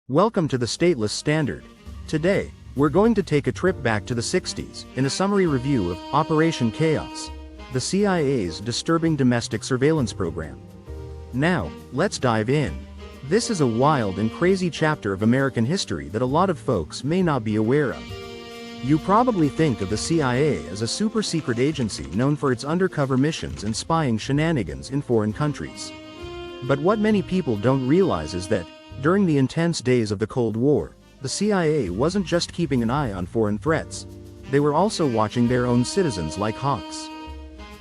Welcome to the Stateless Standard. Today, we're going to take a trip back to the 60s, in a summary review of Operation Chaos, the CIA's disturbing domestic surveillance program. Now, let's dive in. This is a wild and crazy chapter of American history that a lot of folks may not be aware of. You probably think of the CIA as a super-secret agency known for its undercover missions and spying shenanigans in foreign countries. But what many people don't realize is that, during the intense days of the Cold War, the CIA wasn't just keeping an eye on foreign threats. They were also watching their own citizens like hawks.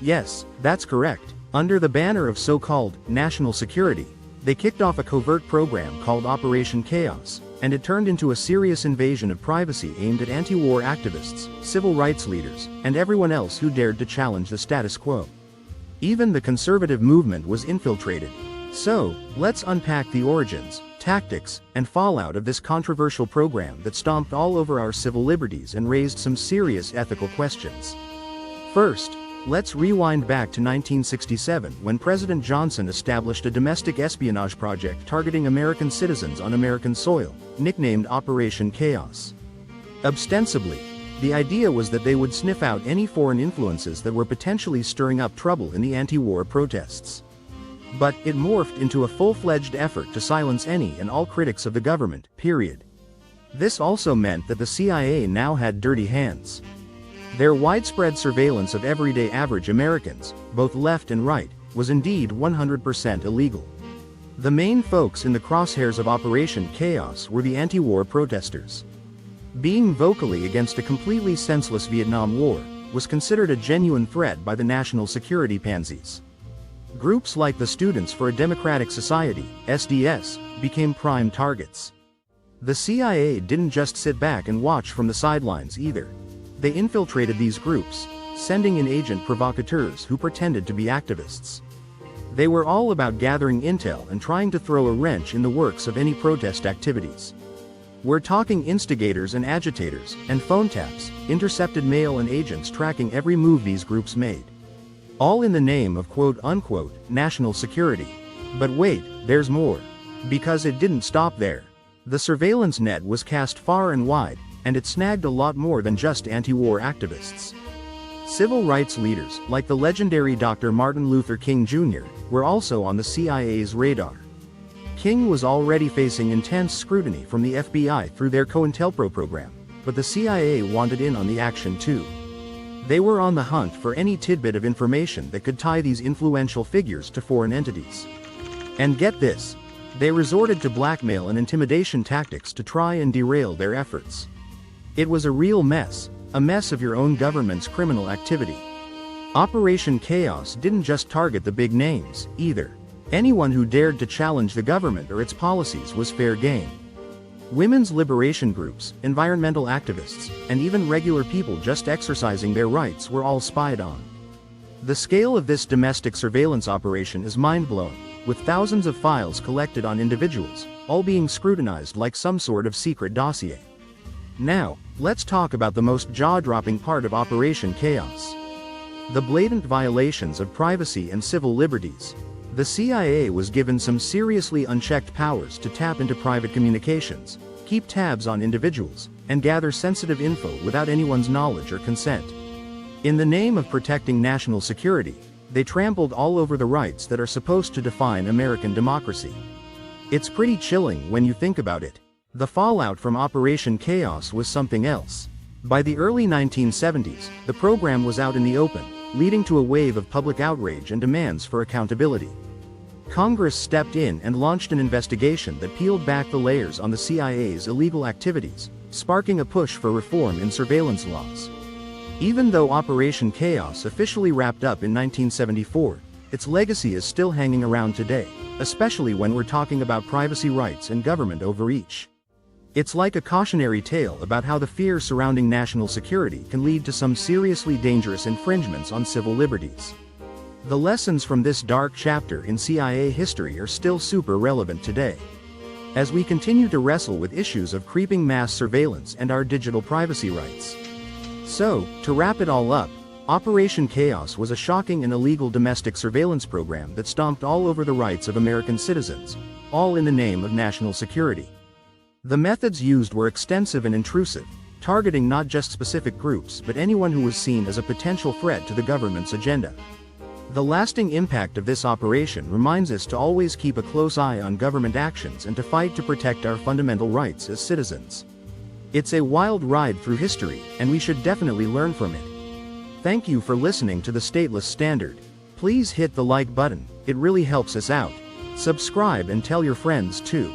Yes, that's correct. Under the banner of so-called national security, they kicked off a covert program called Operation Chaos, and it turned into a serious invasion of privacy aimed at anti-war activists, civil rights leaders, and everyone else who dared to challenge the status quo. Even the conservative movement was infiltrated. So, let's unpack the origins, tactics, and fallout of this controversial program that stomped all over our civil liberties and raised some serious ethical questions. First, let's rewind back to 1967 when President Johnson established a domestic espionage project targeting American citizens on American soil, nicknamed Operation Chaos. Ostensibly, the idea was that they would sniff out any foreign influences that were potentially stirring up trouble in the anti-war protests. But it morphed into a full-fledged effort to silence any and all critics of the government, period. This also meant that the CIA now had dirty hands. Their widespread surveillance of everyday average Americans, both left and right, was indeed 100% illegal. The main folks in the crosshairs of Operation Chaos were the anti-war protesters. Being vocally against a completely senseless Vietnam War was considered a genuine threat by the national security pansies. Groups like the Students for a Democratic Society, SDS, became prime targets. The CIA didn't just sit back and watch from the sidelines either. They infiltrated these groups, sending in agent provocateurs who pretended to be activists. They were all about gathering intel and trying to throw a wrench in the works of any protest activities. We're talking instigators and agitators, and phone taps, intercepted mail and agents tracking every move these groups made. All in the name of quote-unquote national security. But wait, there's more. Because it didn't stop there. The surveillance net was cast far and wide, and it snagged a lot more than just anti-war activists. Civil rights leaders, like the legendary Dr. Martin Luther King Jr., were also on the CIA's radar. King was already facing intense scrutiny from the FBI through their COINTELPRO program, but the CIA wanted in on the action too. They were on the hunt for any tidbit of information that could tie these influential figures to foreign entities. And get this, they resorted to blackmail and intimidation tactics to try and derail their efforts. It was a real mess, a mess of your own government's criminal activity. Operation Chaos didn't just target the big names, either. Anyone who dared to challenge the government or its policies was fair game. Women's liberation groups, environmental activists, and even regular people just exercising their rights were all spied on. The scale of this domestic surveillance operation is mind-blowing, with thousands of files collected on individuals, all being scrutinized like some sort of secret dossier. Now, let's talk about the most jaw-dropping part of Operation Chaos. The blatant violations of privacy and civil liberties. The CIA was given some seriously unchecked powers to tap into private communications, keep tabs on individuals, and gather sensitive info without anyone's knowledge or consent. In the name of protecting national security, they trampled all over the rights that are supposed to define American democracy. It's pretty chilling when you think about it. The fallout from Operation Chaos was something else. By the early 1970s, the program was out in the open, leading to a wave of public outrage and demands for accountability. Congress stepped in and launched an investigation that peeled back the layers on the CIA's illegal activities, sparking a push for reform in surveillance laws. Even though Operation Chaos officially wrapped up in 1974, its legacy is still hanging around today, especially when we're talking about privacy rights and government overreach. It's like a cautionary tale about how the fear surrounding national security can lead to some seriously dangerous infringements on civil liberties. The lessons from this dark chapter in CIA history are still super relevant today. As we continue to wrestle with issues of creeping mass surveillance and our digital privacy rights. So, to wrap it all up, Operation Chaos was a shocking and illegal domestic surveillance program that stomped all over the rights of American citizens, all in the name of national security. The methods used were extensive and intrusive, targeting not just specific groups but anyone who was seen as a potential threat to the government's agenda. The lasting impact of this operation reminds us to always keep a close eye on government actions and to fight to protect our fundamental rights as citizens. It's a wild ride through history, and we should definitely learn from it. Thank you for listening to the Stateless Standard. Please hit the like button, it really helps us out. Subscribe and tell your friends too.